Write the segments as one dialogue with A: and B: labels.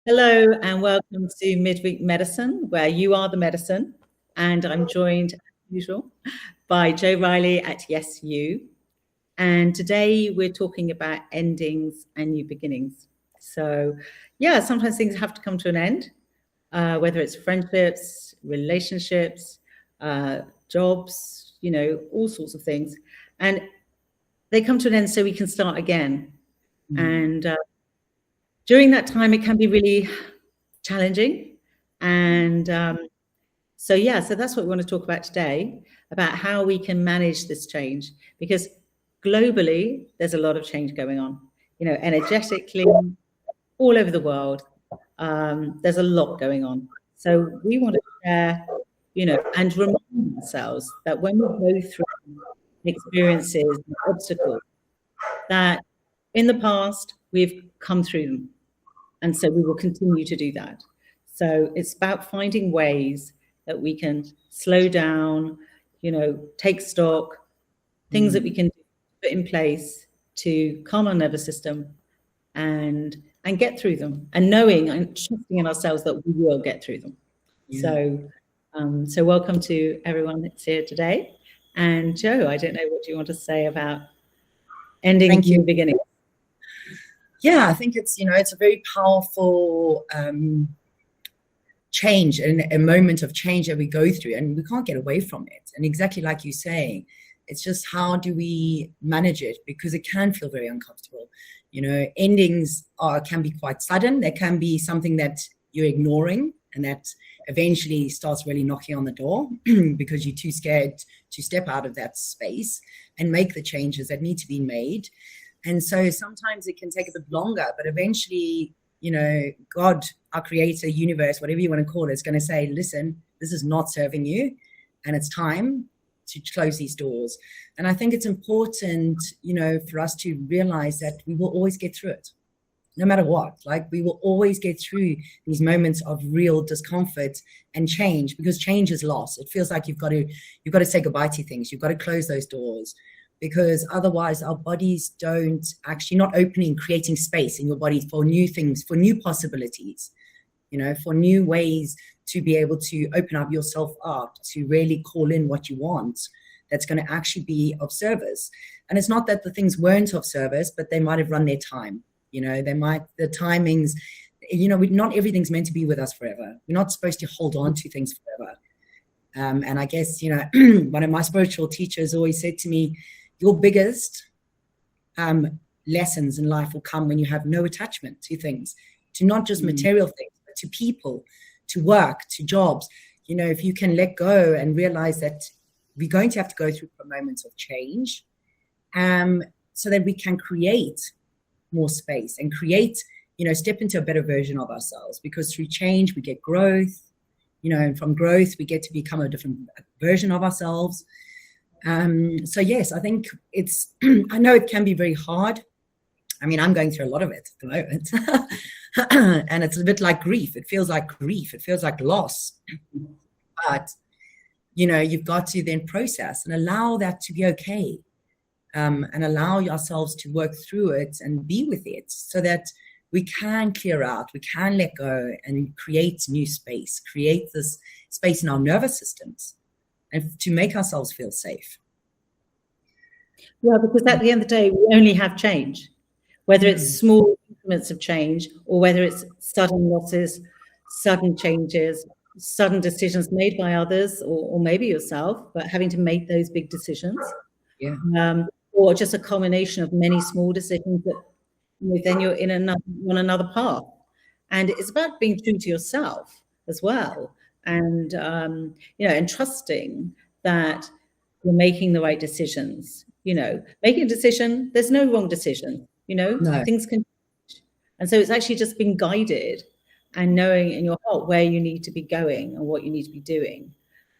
A: Hello and welcome to Midweek Medicine, where you are the medicine. And I'm joined, as usual, by Joe Riley at Yes You. And today we're talking about endings and new beginnings. So, yeah, sometimes things have to come to an end, whether it's friendships, relationships, jobs, all sorts of things. And they come to an end so we can start again. And during that time, it can be really challenging. And so that's what we want to talk about today, about how we can manage this change, because globally, there's a lot of change going on, energetically, all over the world. There's a lot going on. So we want to share, and remind ourselves that when we go through experiences and obstacles, that in the past, we've come through them. And so we will continue to do that. So it's about finding ways that we can slow down, take stock, things that we can put in place to calm our nervous system and get through them, and knowing and trusting in ourselves that we will get through them. Yeah. So welcome to everyone that's here today. And Joe, I don't know, what do you want to say about ending and new beginnings?
B: Yeah, I think it's a very powerful change and a moment of change that we go through, and we can't get away from it. And exactly like you say, it's just how do we manage it, because it can feel very uncomfortable. Endings can be quite sudden. There can be something that you're ignoring and that eventually starts really knocking on the door because you're too scared to step out of that space and make the changes that need to be made. And so sometimes it can take a bit longer, but eventually, God, our creator, universe, whatever you want to call it, is going to say, listen, this is not serving you, and it's time to close these doors. And I think it's important, for us to realize that we will always get through it, no matter what. Like, we will always get through these moments of real discomfort and change, because change is loss. It feels like you've got to say goodbye to things. You've got to close those doors, because otherwise our bodies don't actually not opening, creating space in your body for new things, for new possibilities, for new ways to be able to open up yourself up, to really call in what you want that's going to actually be of service. And it's not that the things weren't of service, but they might have run their time. The timings, not everything's meant to be with us forever. We're not supposed to hold on to things forever. And I guess, one of my spiritual teachers always said to me, your biggest lessons in life will come when you have no attachment to things, to not just material things, but to people, to work, to jobs. If you can let go and realize that we're going to have to go through moments of change, so that we can create more space and create, step into a better version of ourselves, because through change we get growth, and from growth we get to become a different version of ourselves. So yes, I think I know it can be very hard. I mean, I'm going through a lot of it at the moment. And it's a bit like grief. It feels like grief. It feels like loss. But, you've got to then process and allow that to be okay. And allow yourselves to work through it and be with it, so that we can clear out, we can let go and create new space, create this space in our nervous systems, and to make ourselves feel safe.
A: Yeah, because at the end of the day, we only have change, whether it's small increments of change or whether it's sudden losses, sudden changes, sudden decisions made by others or maybe yourself, but having to make those big decisions.
B: Yeah.
A: Or just a combination of many small decisions that then you're on another path. And it's about being true to yourself as well. And, and trusting that you're making the right decisions. Making a decision, there's no wrong decision, No. Things can change. And so it's actually just being guided and knowing in your heart where you need to be going and what you need to be doing.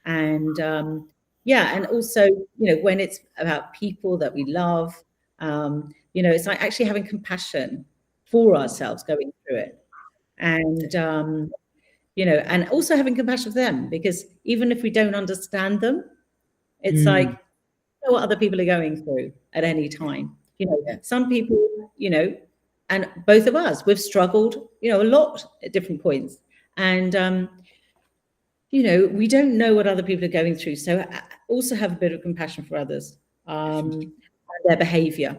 A: And, and also, when it's about people that we love, it's like actually having compassion for ourselves going through it. And, and also having compassion for them, because even if we don't understand them, it's like, what other people are going through at any time. Some people, and both of us, we've struggled, a lot at different points. And, we don't know what other people are going through. So also have a bit of compassion for others, and their behavior,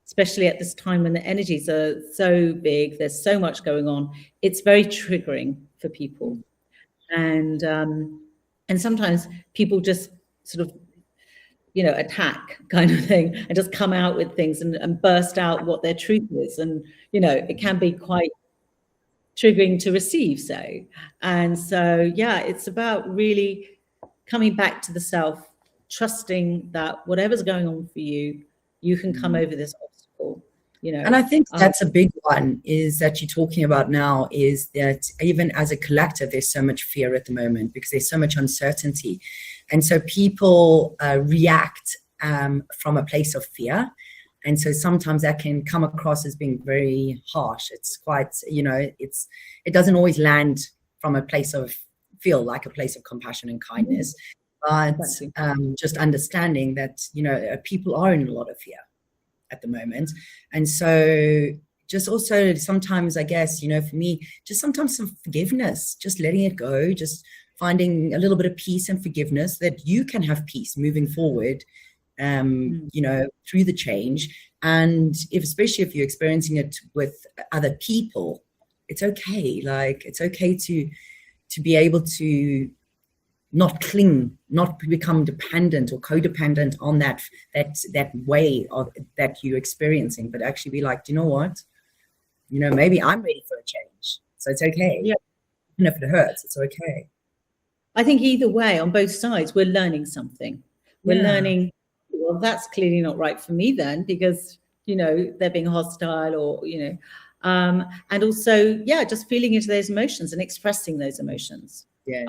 A: especially at this time when the energies are so big, there's so much going on. It's very triggering for people. And sometimes people just sort of, attack kind of thing, and just come out with things and burst out what their truth is. And, it can be quite triggering to receive. And so, yeah, it's about really coming back to the self, trusting that whatever's going on for you, you can come over this obstacle.
B: And I think that's a big one, is that you're talking about now, is that even as a collective, there's so much fear at the moment because there's so much uncertainty. And so people react from a place of fear. And so sometimes that can come across as being very harsh. It's quite, it doesn't always land from a place of, feel like a place of compassion and kindness. But just understanding that, people are in a lot of fear at the moment. And so just also sometimes, I guess, for me, just sometimes some forgiveness, just letting it go, just finding a little bit of peace and forgiveness, that you can have peace moving forward, through the change. And especially if you're experiencing it with other people, it's okay. Like, it's okay to be able to not cling, not become dependent or codependent on that way of that you're experiencing, but actually be like, do you know what? Maybe I'm ready for a change. So it's okay.
A: Yeah.
B: Even if it hurts, it's okay.
A: I think either way, on both sides, we're learning something. We're learning, well, that's clearly not right for me then, because, they're being hostile, or, and also, just feeling into those emotions and expressing those emotions.
B: Yes.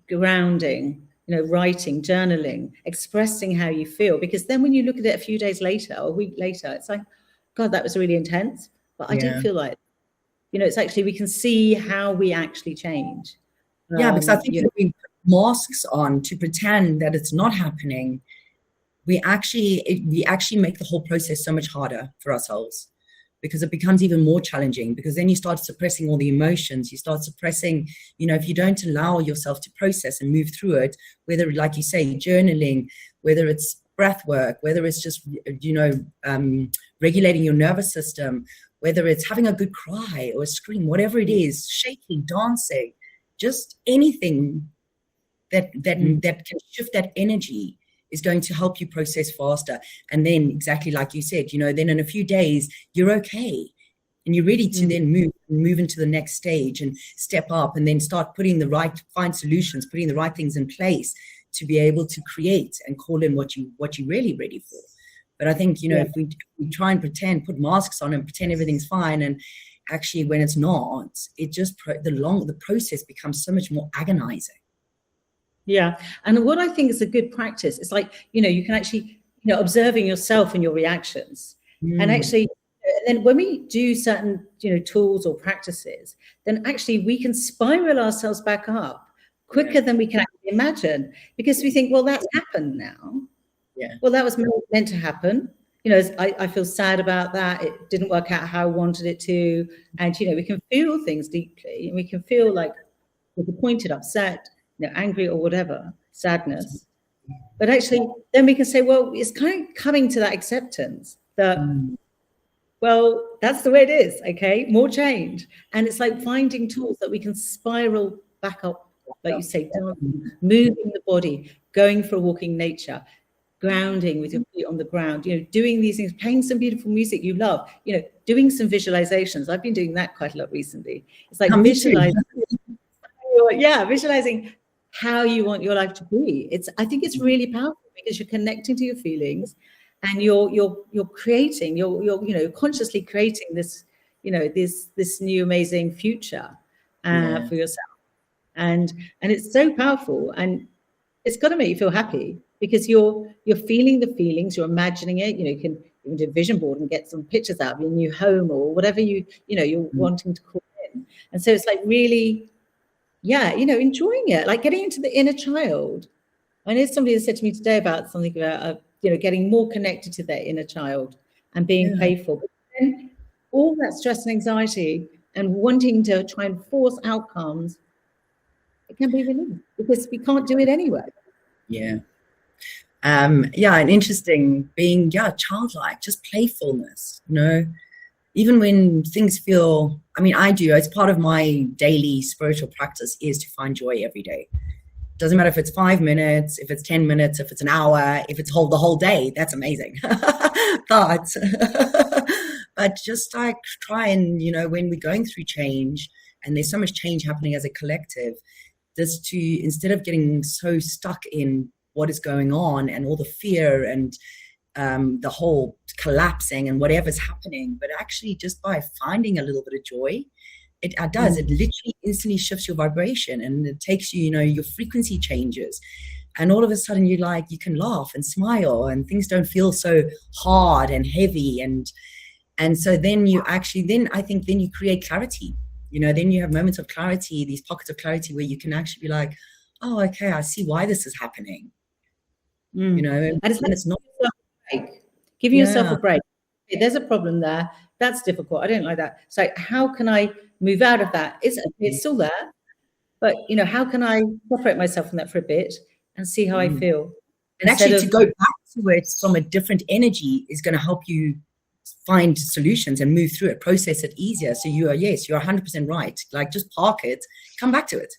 A: Grounding, writing, journaling, expressing how you feel, because then when you look at it a few days later or a week later, it's like, God, that was really intense, but I didn't feel like, it's actually, we can see how we actually change.
B: Because I think if we put masks on to pretend that it's not happening, we actually make the whole process so much harder for ourselves, because it becomes even more challenging, because then you start suppressing all the emotions. You start suppressing, if you don't allow yourself to process and move through it, whether, like you say, journaling, whether it's breath work, whether it's just, regulating your nervous system, whether it's having a good cry or a scream, whatever it is, shaking, dancing, just anything that can shift that energy is going to help you process faster. And then, exactly like you said, then in a few days, you're okay. And you're ready to then move into the next stage and step up, and then start find solutions, putting the right things in place to be able to create and call in what you're really ready for. But I think, if we try and put masks on and pretend everything's fine, and actually when it's not, it just, the process becomes so much more agonizing.
A: Yeah. And what I think is a good practice is, like, you can actually, observing yourself and your reactions. And actually, then when we do certain, tools or practices, then actually we can spiral ourselves back up quicker than we can actually imagine, because we think, well, that's happened now.
B: Yeah.
A: Well, that was meant to happen. I feel sad about that. It didn't work out how I wanted it to. And, we can feel things deeply, and we can feel like disappointed, upset, angry, or whatever, sadness. But actually, then we can say, well, it's kind of coming to that acceptance that, well, that's the way it is. Okay, more change. And it's like finding tools that we can spiral back up, like you say, dancing, moving the body, going for a walk in nature, grounding with your feet on the ground, doing these things, playing some beautiful music you love, doing some visualizations. I've been doing that quite a lot recently. It's like visualizing how you want your life to be. I think it's really powerful, because you're connecting to your feelings, and you're creating, you're consciously creating this, this new amazing future for yourself. And it's so powerful, and it's got to make you feel happy, because you're feeling the feelings, you're imagining it. You can even do a vision board and get some pictures out of your new home, or whatever you're wanting to call in. And so it's like really, enjoying it, like getting into the inner child. I know somebody said to me today about something about, getting more connected to their inner child and being playful. then all that stress and anxiety and wanting to try and force outcomes, it can be relieved because we can't do it anyway.
B: Yeah. And interesting being, childlike, just playfulness, even when things feel, I do, as part of my daily spiritual practice is to find joy every day. Doesn't matter if it's 5 minutes, if it's 10 minutes, if it's an hour, if it's the whole day, that's amazing. but just like try and, when we're going through change and there's so much change happening as a collective, just to, instead of getting so stuck in what is going on and all the fear and the whole collapsing and whatever's happening, but actually just by finding a little bit of joy, it does. It literally instantly shifts your vibration, and it takes you, your frequency changes, and all of a sudden you can laugh and smile, and things don't feel so hard and heavy, and so then you actually, then I think then you create clarity. Then you have moments of clarity, these pockets of clarity where you can actually be like, oh, okay, I see why this is happening. And it's not
A: giving yourself a break. Okay, there's a problem there. That's difficult. I don't like that. So how can I move out of that? It's still there, but how can I separate myself from that for a bit and see how I feel?
B: And actually to go back to it from a different energy is going to help you find solutions and move through it, process it easier. So you're 100% right. Like, just park it, come back to it.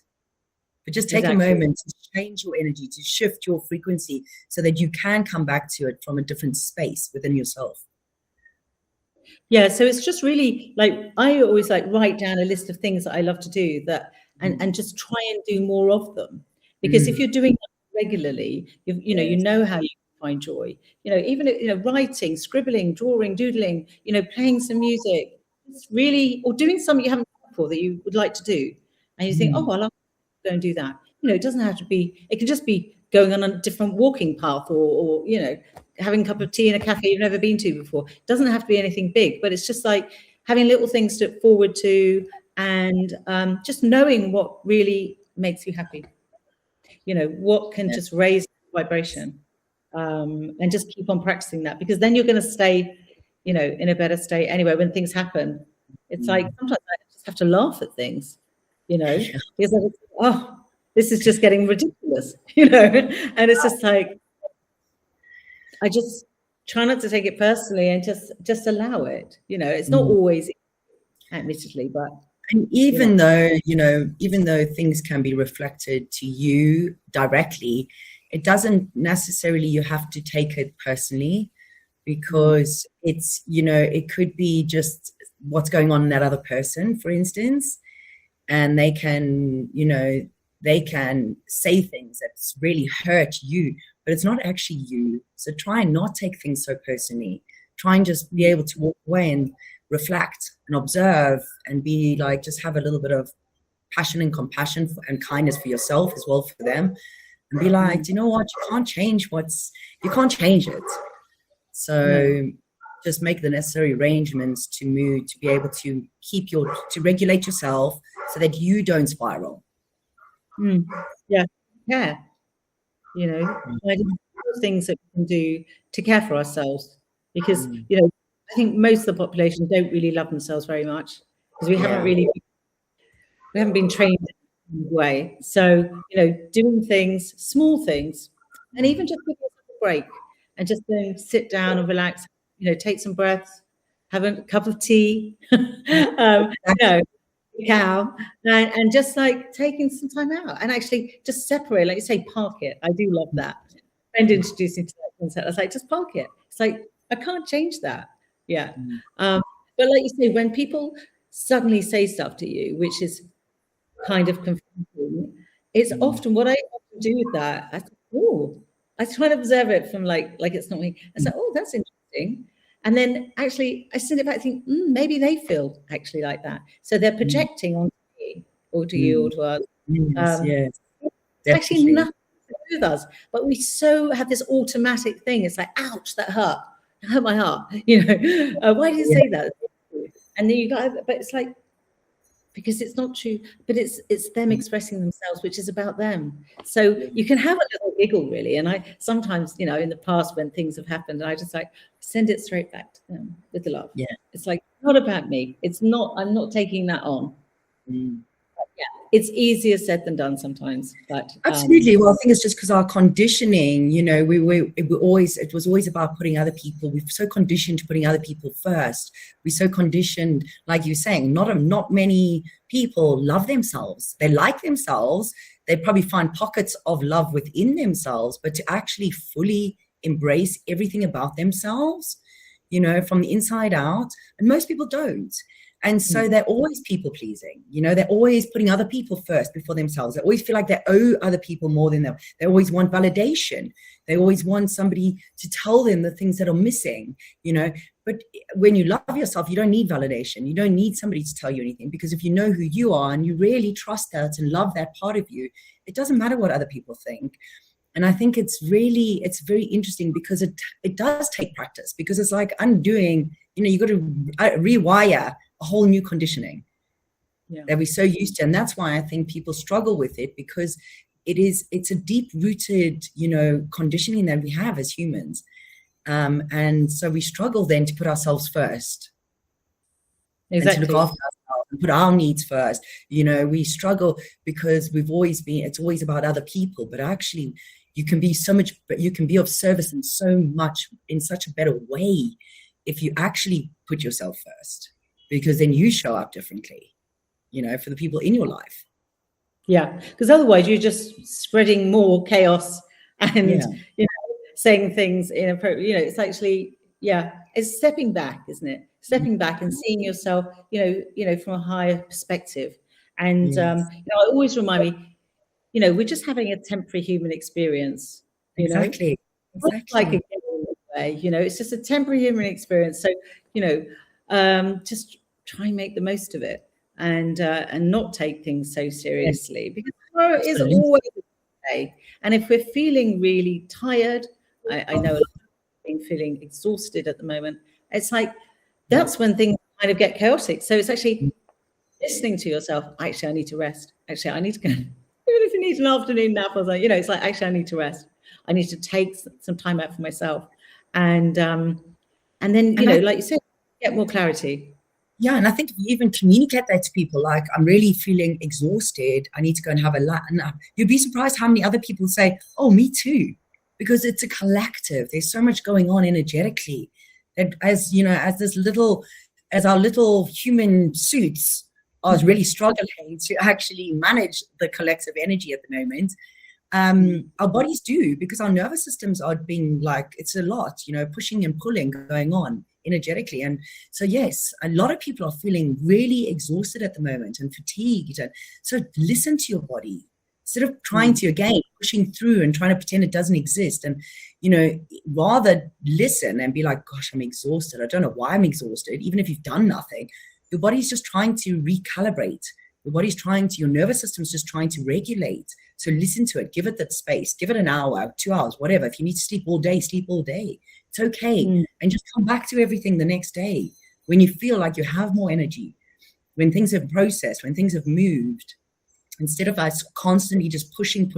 B: But just take a moment to change your energy, to shift your frequency so that you can come back to it from a different space within yourself.
A: Yeah, so it's just really I always write down a list of things that I love to do and just try and do more of them. Because if you're doing that regularly, you know how you find joy. Even writing, scribbling, drawing, doodling, playing some music, it's really, or doing something you haven't done before that you would like to do. And you think, oh, I love to go and do that. It doesn't have to be, it can just be going on a different walking path or having a cup of tea in a cafe you've never been to before. It doesn't have to be anything big, but it's just having little things to look forward to and just knowing what really makes you happy. What can just raise vibration and just keep on practicing that, because then you're going to stay, in a better state anyway when things happen. It's sometimes I just have to laugh at things, because this is just getting ridiculous, and it's just I just try not to take it personally and just allow it. It's not always, admittedly, but.
B: And even though things can be reflected to you directly, it doesn't necessarily, you have to take it personally, because it's, it could be just what's going on in that other person, for instance, and they can say things that really hurt you, but it's not actually you. So try and not take things so personally. Try and just be able to walk away and reflect and observe and be just have a little bit of passion and compassion and kindness for yourself as well for them, and be like, you know what, you can't change it. So just make the necessary arrangements to be able to to regulate yourself so that you don't spiral.
A: Yeah. Things that we can do to care for ourselves, because I think most of the population don't really love themselves very much, because we haven't been trained in a way. So doing things, small things, and even just give yourself a break and just sit down and relax. Take some breaths, have a cup of tea, cow, and just taking some time out and actually just separate, like you say, park it. I do love that. And introducing to that concept, I was just park it. It's I can't change that. Yeah. But like you say, when people suddenly say stuff to you, which is kind of confusing, it's often what I often do with that. I try to observe it from like it's not me. I say, oh, that's interesting. And then actually I send it back and think, maybe they feel actually like that. So they're projecting onto me or to you or to us.
B: Yes.
A: Actually nothing to do with us. But we have this automatic thing. It's ouch, that hurt. It hurt my heart. Why do you say that? And then but it's because it's not true, but it's them expressing themselves, which is about them. So you can have a little giggle really. And I sometimes, you know, in the past when things have happened, I just like send it straight back to them with the love.
B: Yeah.
A: It's like, not about me. It's not, I'm not taking that on. Yeah, it's easier said than done sometimes, but
B: absolutely. Well, I think it's just because our conditioning, you know, it was always about putting other people. We're so conditioned to putting other people first. We're so conditioned, like you're saying, not many people love themselves. They like themselves. They probably find pockets of love within themselves, but to actually fully embrace everything about themselves, you know, from the inside out, and most people don't. And so they're always people pleasing, you know, they're always putting other people first before themselves. They always feel like they owe other people more than them. They always want validation. They always want somebody to tell them the things that are missing, you know. But when you love yourself, you don't need validation. You don't need somebody to tell you anything, because if you know who you are and you really trust that and love that part of you, it doesn't matter what other people think. And I think it's very interesting, because it does take practice, because it's like undoing, you know, you got to rewire a whole new conditioning that we're so used to. And that's why I think people struggle with it, because it's a deep rooted, you know, conditioning that we have as humans. And so we struggle then to put ourselves first. Exactly. And to look after ourselves and put our needs first. You know, we struggle because it's always about other people, but actually you can be of service in such a better way if you actually put yourself first, because then you show up differently, you know, for the people in your life.
A: Yeah, because otherwise you're just spreading more chaos and, you know, saying things inappropriate. You know, it's actually, it's stepping back, isn't it? Stepping back and seeing yourself, you know, from a higher perspective. And, you know, I always remind me, you know, we're just having a temporary human experience, you know?
B: Exactly.
A: Like a way, you know, it's just a temporary human experience. So, you know, just try and make the most of it, and not take things so seriously, because tomorrow is always a day. And if we're feeling really tired, I know a lot of people feeling exhausted at the moment, it's like that's when things kind of get chaotic. So it's actually listening to yourself. Actually, I need to rest. Actually, I need to go. Even if you need an afternoon nap or something, you know, it's like, actually, I need to rest. I need to take some time out for myself, and then, you know, like you said, get more clarity.
B: Yeah, and I think if you even communicate that to people, like, I'm really feeling exhausted, I need to go and have a nap, you'd be surprised how many other people say, oh, me too, because it's a collective. There's so much going on energetically that, as you know, as our little human suits are really struggling to actually manage the collective energy at the moment. Our bodies do, because our nervous systems are being, like, it's a lot, you know, pushing and pulling going on energetically. And so, yes, a lot of people are feeling really exhausted at the moment and fatigued. And so listen to your body instead of trying to, again, pushing through and trying to pretend it doesn't exist. And, you know, rather listen and be like, gosh, I'm exhausted. I don't know why I'm exhausted. Even if you've done nothing, your body's just trying to recalibrate. Your nervous system's just trying to regulate. So listen to it, give it that space, give it an hour, 2 hours, whatever. If you need to sleep all day, sleep all day. It's okay. And just come back to everything the next day when you feel like you have more energy, when things have processed, when things have moved, instead of us constantly just pushing,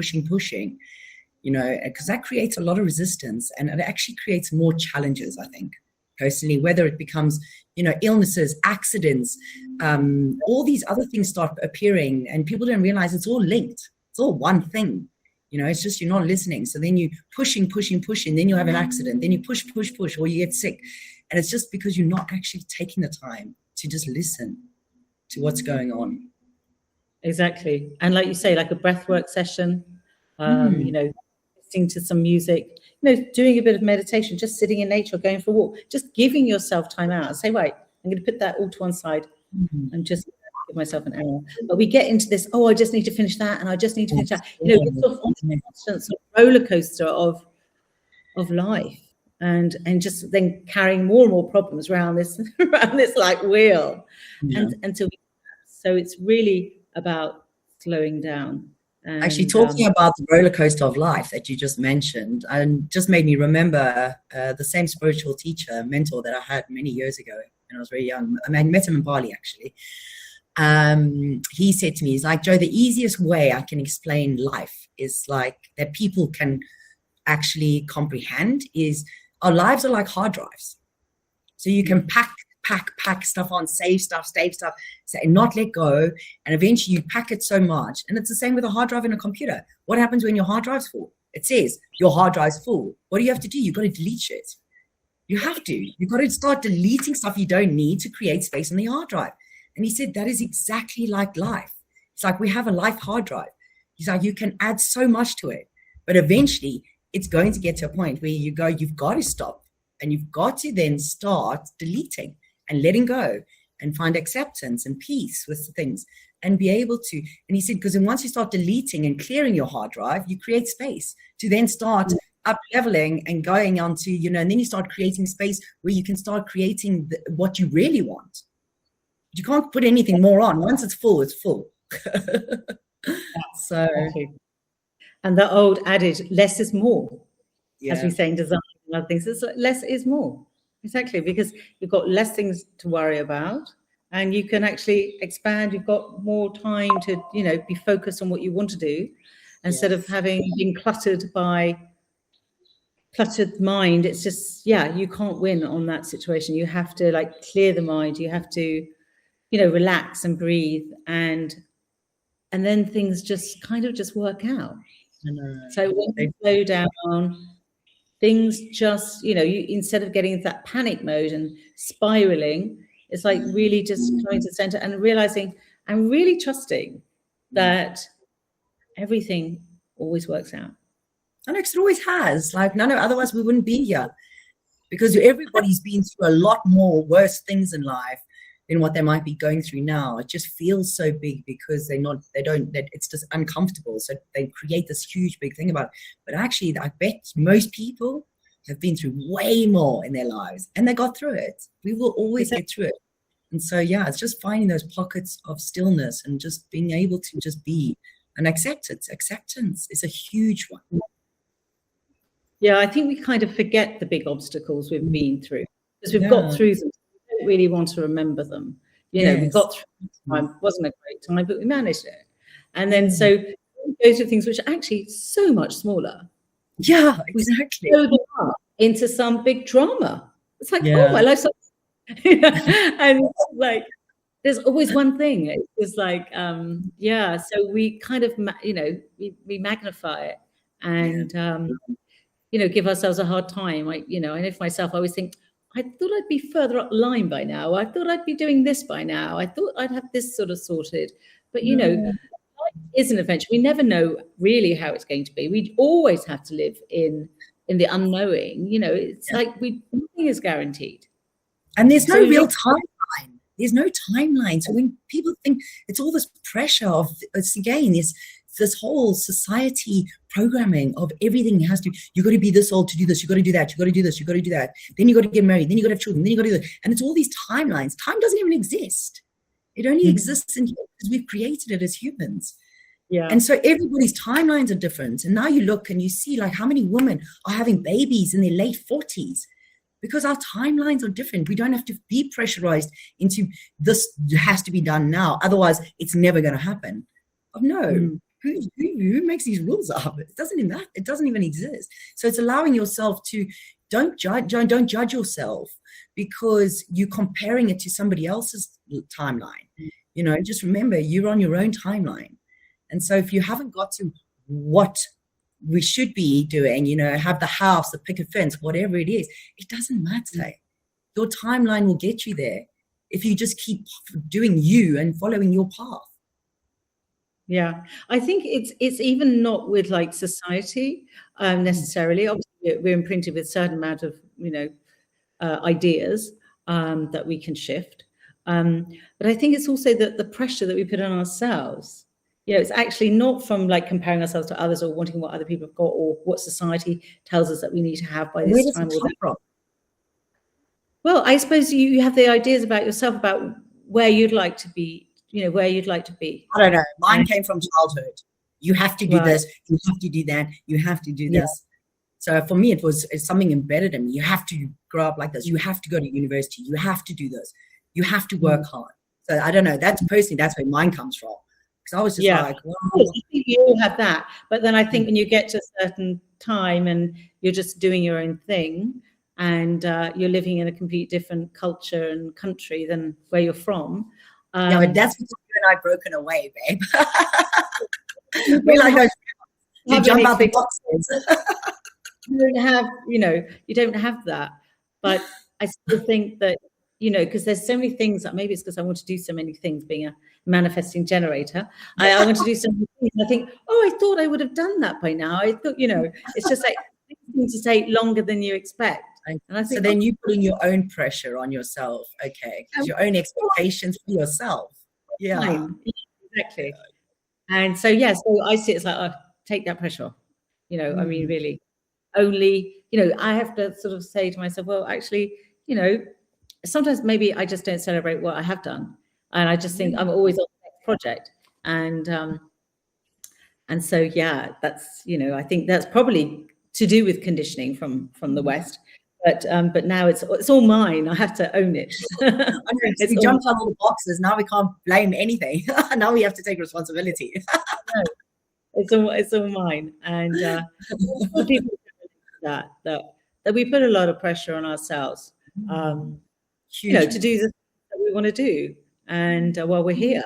B: you know, because that creates a lot of resistance, and it actually creates more challenges, I think, personally, whether it becomes, you know, illnesses, accidents, all these other things start appearing, and people don't realize it's all linked. It's all one thing. You know, it's just you're not listening. So then you pushing, then you have an accident, then you push, or you get sick. And it's just because you're not actually taking the time to just listen to what's going on.
A: Exactly. And like you say, like a breathwork session, you know, listening to some music, you know, doing a bit of meditation, just sitting in nature, going for a walk, just giving yourself time out and say, right, I'm going to put that all to one side and just give myself an hour. But we get into this, I just need to finish that, and I just need to finish that. You know, it's sort of on a constant sort of roller coaster of life, and just then carrying more and more problems around this like wheel, until so it's really about slowing down. And,
B: actually, talking about the roller coaster of life that you just mentioned, and just made me remember the same spiritual mentor that I had many years ago when I was very young. I met him in Bali, actually. he said to me, he's like, Joe, the easiest way I can explain life is like that people can actually comprehend is our lives are like hard drives. So you can pack stuff on, save stuff, say, not let go. And eventually you pack it so much. And it's the same with a hard drive in a computer. What happens when your hard drive's full? It says your hard drive's full. What do you have to do? You've got to delete shit. You've got to start deleting stuff you don't need to create space on the hard drive. And he said, that is exactly like life. It's like we have a life hard drive. He's like, you can add so much to it, but eventually it's going to get to a point where you've got to stop, and you've got to then start deleting and letting go and find acceptance and peace with the things and be able to. And he said, because then once you start deleting and clearing your hard drive, you create space to then start up leveling and going on to, and then you start creating space where you can start creating what you really want. You can't put anything more on. Once it's full, it's full. So,
A: and the old adage, less is more, as we say in design and other things. It's like, less is more. Exactly, because you've got less things to worry about, and you can actually expand. You've got more time to, be focused on what you want to do, instead of being cluttered by cluttered mind. It's just, you can't win on that situation. You have to clear the mind. You have to, relax and breathe, and then things just kind of just work out. So when you slow down, things just, you instead of getting into that panic mode and spiraling, it's like really just coming to the center and realizing and really trusting that everything always works out.
B: I know, 'cause it always has. Otherwise we wouldn't be here, because everybody's been through a lot more worse things in life than what they might be going through now. It just feels so big because it's just uncomfortable. So they create this huge big thing about it. But actually, I bet most people have been through way more in their lives, and they got through it. We will always get through it. And so, it's just finding those pockets of stillness and just being able to just be and accept it. Acceptance is a huge one.
A: Yeah, I think we kind of forget the big obstacles we've been through because we've got through them. We don't really want to remember them. We got through the time. It wasn't a great time, but we managed it. And then so we go through things which are actually so much smaller.
B: Yeah, exactly.
A: We go up into some big drama. It's like, oh, my life's and it's like there's always one thing. It's like, so we kind of, we magnify it and, give ourselves a hard time. I know for myself, I always think, I thought I'd be further up the line by now. I thought I'd be doing this by now. I thought I'd have this sort of sorted. But, life is an adventure. We never know really how it's going to be. We always have to live in the unknowing. It's like nothing is guaranteed.
B: And there's no real timeline. There's no timeline. So when people think it's all this pressure of, it's again, this whole society programming of everything you got to be this old to do this, you got to do that, you got to do this, you got to do that, then you got to get married, then you got to have children, then you got to do that. And it's all these timelines. Time doesn't even exist. It only exists in here because we've created it as humans. Yeah. And so everybody's timelines are different. And now you look and you see how many women are having babies in their late 40s because our timelines are different. We don't have to be pressurized into this has to be done now. Otherwise, it's never going to happen. Oh, no. Who makes these rules up? It doesn't even exist. So it's allowing yourself to don't judge yourself because you're comparing it to somebody else's timeline. Just remember you're on your own timeline. And so if you haven't got to what we should be doing, have the house, the picket fence, whatever it is, it doesn't matter. Your timeline will get you there if you just keep doing you and following your path.
A: Yeah, I think it's even not with society necessarily. Obviously, we're imprinted with a certain amount of ideas that we can shift, but I think it's also the pressure that we put on ourselves. It's actually not from comparing ourselves to others or wanting what other people have got or what society tells us that we need to have by this time. Well, I suppose you have the ideas about yourself about where you'd like to be. Where you'd like to be.
B: I don't know. Mine came from childhood. You have to do this. You have to do that. You have to do this. So for me, it's something embedded in me. You have to grow up like this. You have to go to university. You have to do this. You have to work hard. So I don't know. That's personally, that's where mine comes from. Because I was just like, wow.
A: I think you all have that. But then I think when you get to a certain time and you're just doing your own thing, and you're living in a complete different culture and country than where you're from.
B: Yeah, but that's what you and I broken away, babe. We like those you jump out the boxes.
A: You don't have that. But I still think that, because there's so many things that maybe it's because I want to do so many things being a manifesting generator. I want to do so many things. I think, I thought I would have done that by now. I thought, it's just like things to take longer than you expect. And I think,
B: so then you putting your own pressure on yourself, okay? Your own expectations for yourself. Yeah,
A: exactly. And so so I see it's like, take that pressure off. I mean, really, only I have to sort of say to myself, well, actually, sometimes maybe I just don't celebrate what I have done, and I just think I'm always on the next project, and so that's I think that's probably to do with conditioning from the West. But now it's all mine. I have to own it.
B: We jumped on all the boxes. Now we can't blame anything. Now we have to take responsibility.
A: It's all mine. And people that we put a lot of pressure on ourselves, to do the things that we want to do, and while we're here,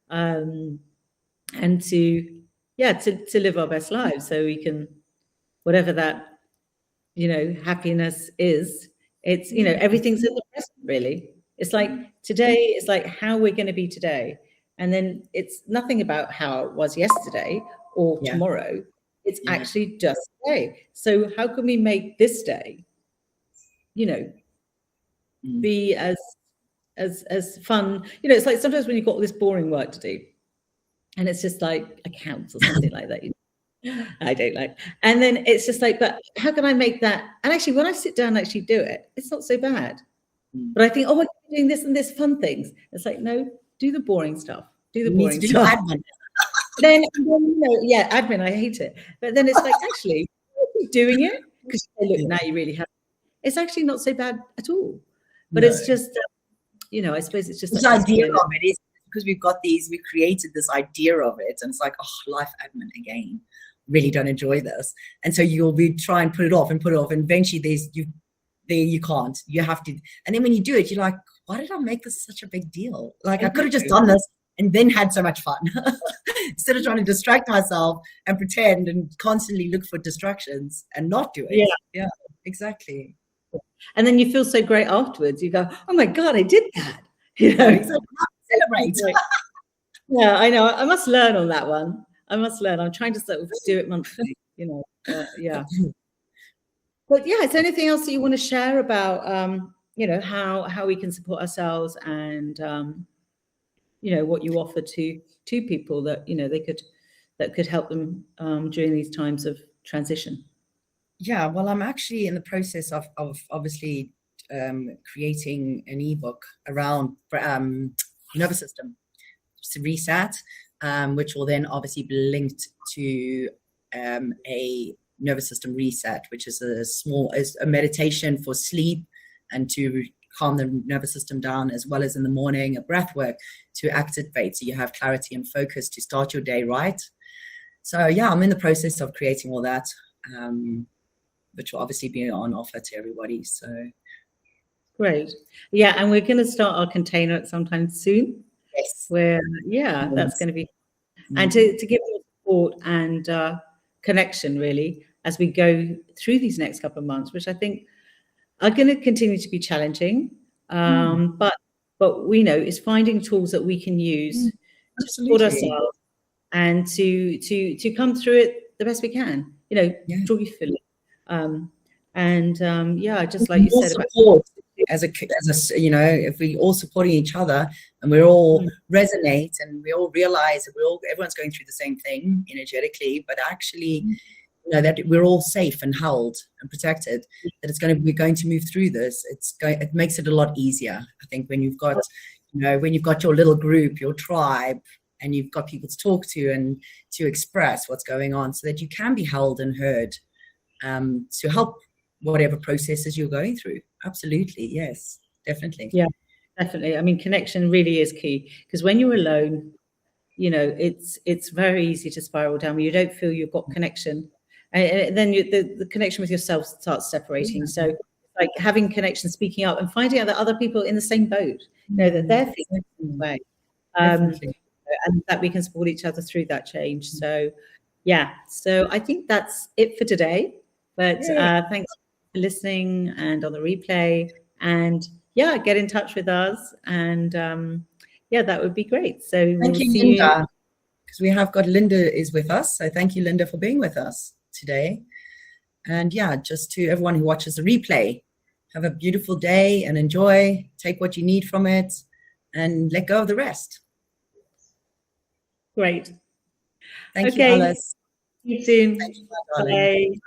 A: and to live our best lives, so we can, whatever that happiness is, it's everything's in the present, really. It's like today, it's like how we're going to be today, and then it's nothing about how it was yesterday or tomorrow. It's actually just today. So how can we make this day be as fun? It's like sometimes when you've got all this boring work to do, and it's just like accounts or something like that, I don't like. And then it's just like, but how can I make that? And actually, when I sit down and actually do it, it's not so bad. But I think, we're doing this and this fun things. It's like, no, do the boring stuff. Do the boring stuff.
B: Admin.
A: then admin, I hate it. But then it's like, actually, doing it, because look, now you really have. It's actually not so bad at all. But it's just, I suppose it's just
B: the idea of it is because we created this idea of it, and it's like, life admin again. Really don't enjoy this, and so you'll be try and put it off, and eventually you can't. You have to, and then when you do it, you're like, why did I make this such a big deal? Like, I could have just done this and then had so much fun instead of trying to distract myself and pretend and constantly look for distractions and not do it. Yeah, exactly.
A: And then you feel so great afterwards. You go, oh my God, I did that.
B: Celebrate.
A: Yeah, I know. I must learn on that one. I'm trying to sort of do it monthly, But is there anything else that you want to share about, how we can support ourselves, and, what you offer to people that, that could help them during these times of transition?
B: Yeah, well, I'm actually in the process of obviously creating an ebook around nervous system reset, which will then obviously be linked to a nervous system reset, which is a meditation for sleep and to calm the nervous system down, as well as in the morning a breath work to activate, so you have clarity and focus to start your day right. So I'm in the process of creating all that, which will obviously be on offer to everybody. So
A: great. And we're going to start our container at some time soon.
B: Yes.
A: Where that's going to be, and to give more support and connection, really, as we go through these next couple of months, which I think are going to continue to be challenging. But we know is finding tools that we can use to support ourselves and to come through it the best we can, joyfully. Just like you said,
B: support as a if we all supporting each other and we're all resonate and we all realize that everyone's going through the same thing energetically, but actually that we're all safe and held and protected, that we're going to move through this. It makes it a lot easier, I think, when you've got your little group, your tribe, and you've got people to talk to and to express what's going on, so that you can be held and heard, to help whatever processes you're going through. Absolutely, yes, definitely.
A: Definitely. I mean, connection really is key, because when you're alone, you know, it's very easy to spiral down when you don't feel you've got connection, and then the connection with yourself starts separating. So, like having connection, speaking up, and finding out that other people are in the same boat, you know, that they're feeling the same way, and that we can support each other through that change. So, yeah. So I think that's it for today. But thanks for listening and on the replay. And yeah, get in touch with us, and yeah, that would be great. So
B: thank you,
A: see
B: Linda, because we have got Linda is with us. So thank you, Linda, for being with us today. And yeah, just to everyone who watches the replay, have a beautiful day and enjoy. Take what you need from it, and let go of the rest.
A: Great.
B: Thank you, Alice.
A: See you soon.
B: Thank you, my darling.
A: Bye.